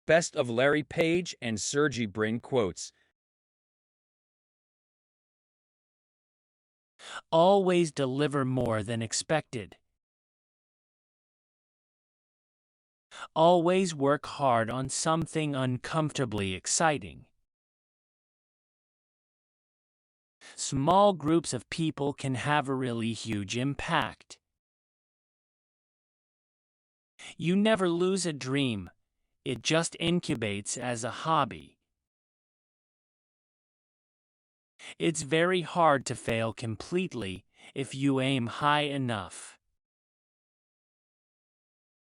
Best of Larry Page and Sergey Brin quotes. Always deliver more than expected. Always work hard on something uncomfortably exciting. Small groups of people can have a really huge impact. You never lose a dream, it just incubates as a hobby. It's very hard to fail completely if you aim high enough.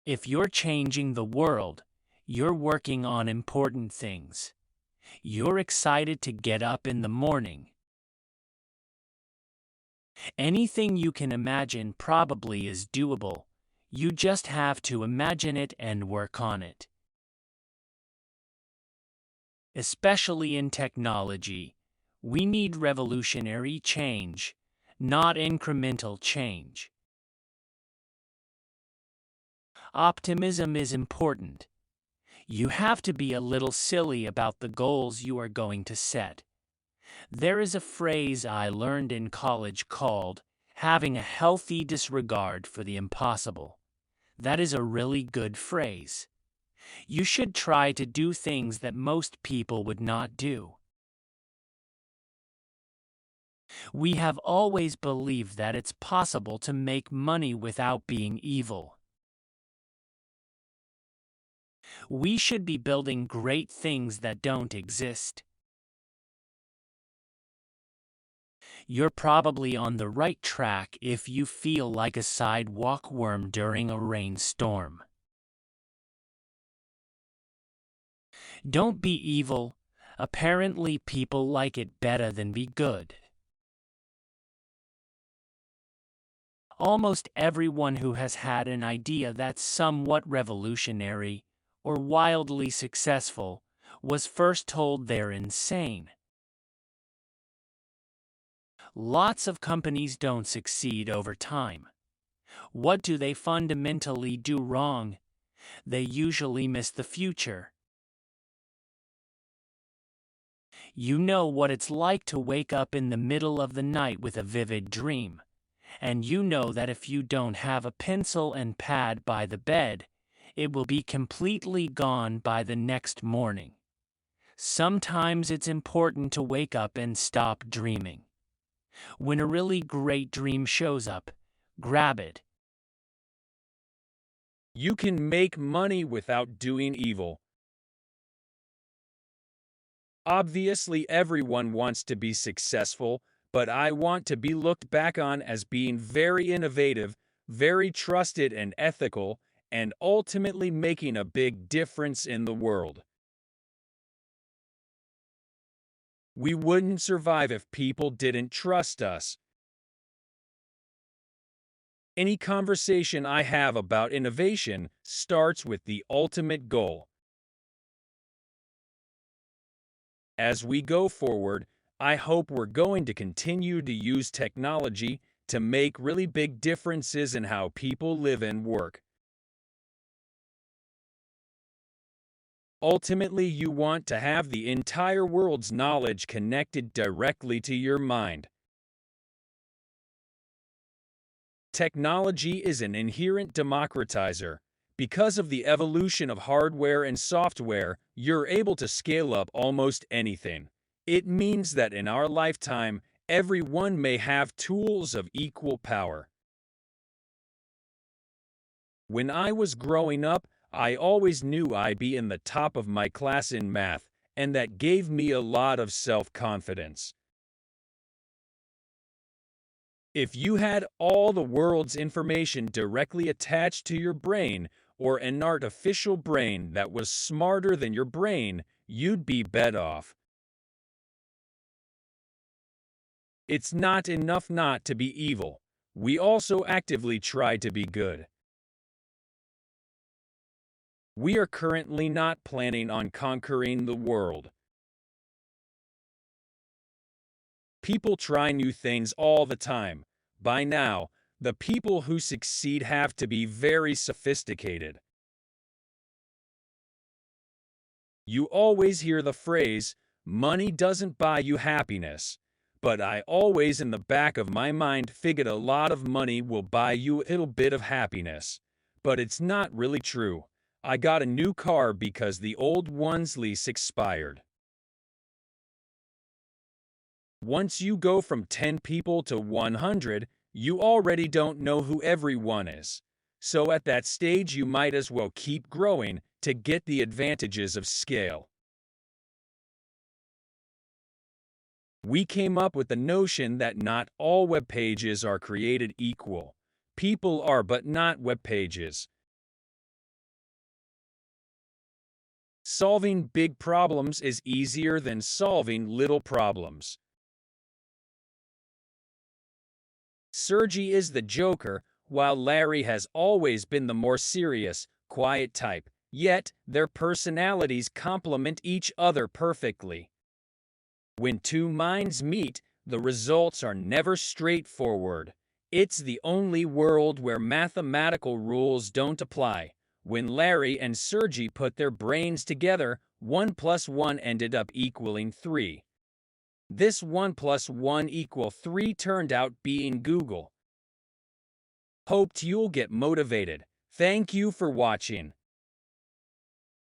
If you're changing the world, you're working on important things. You're excited to get up in the morning. Anything you can imagine probably is doable. You just have to imagine it and work on it. Especially in technology, we need revolutionary change, not incremental change. Optimism is important. You have to be a little silly about the goals you are going to set. There is a phrase I learned in college called having a healthy disregard for the impossible. That is a really good phrase. You should try to do things that most people would not do. We have always believed that it's possible to make money without being evil. We should be building great things that don't exist. You're probably on the right track if you feel like a sidewalk worm during a rainstorm. Don't be evil. Apparently people like it better than be good. Almost everyone who has had an idea that's somewhat revolutionary or wildly successful was first told they're insane. Lots of companies don't succeed over time. What do they fundamentally do wrong? They usually miss the future. You know what it's like to wake up in the middle of the night with a vivid dream, and you know that if you don't have a pencil and pad by the bed, it will be completely gone by the next morning. Sometimes it's important to wake up and stop dreaming. When a really great dream shows up, grab it. You can make money without doing evil. Obviously, everyone wants to be successful, but I want to be looked back on as being very innovative, very trusted and ethical, and ultimately making a big difference in the world. We wouldn't survive if people didn't trust us. Any conversation I have about innovation starts with the ultimate goal. As we go forward, I hope we're going to continue to use technology to make really big differences in how people live and work. Ultimately, you want to have the entire world's knowledge connected directly to your mind. Technology is an inherent democratizer. Because of the evolution of hardware and software, you're able to scale up almost anything. It means that in our lifetime, everyone may have tools of equal power. When I was growing up, I always knew I'd be in the top of my class in math, and that gave me a lot of self-confidence. If you had all the world's information directly attached to your brain, or an artificial brain that was smarter than your brain, you'd be better off. It's not enough not to be evil. We also actively try to be good. We are currently not planning on conquering the world. People try new things all the time. By now, the people who succeed have to be very sophisticated. You always hear the phrase, money doesn't buy you happiness. But I always in the back of my mind figured a lot of money will buy you a little bit of happiness. But it's not really true. I got a new car because the old one's lease expired. Once you go from 10 people to 100, you already don't know who everyone is. So at that stage you might as well keep growing to get the advantages of scale. We came up with the notion that not all web pages are created equal. People are but not web pages. Solving big problems is easier than solving little problems. Sergey is the joker, while Larry has always been the more serious, quiet type. Yet, their personalities complement each other perfectly. When two minds meet, the results are never straightforward. It's the only world where mathematical rules don't apply. When Larry and Sergey put their brains together, 1 plus 1 ended up equaling 3. This 1 plus 1 equal 3 turned out being Google. Hoped you'll get motivated. Thank you for watching.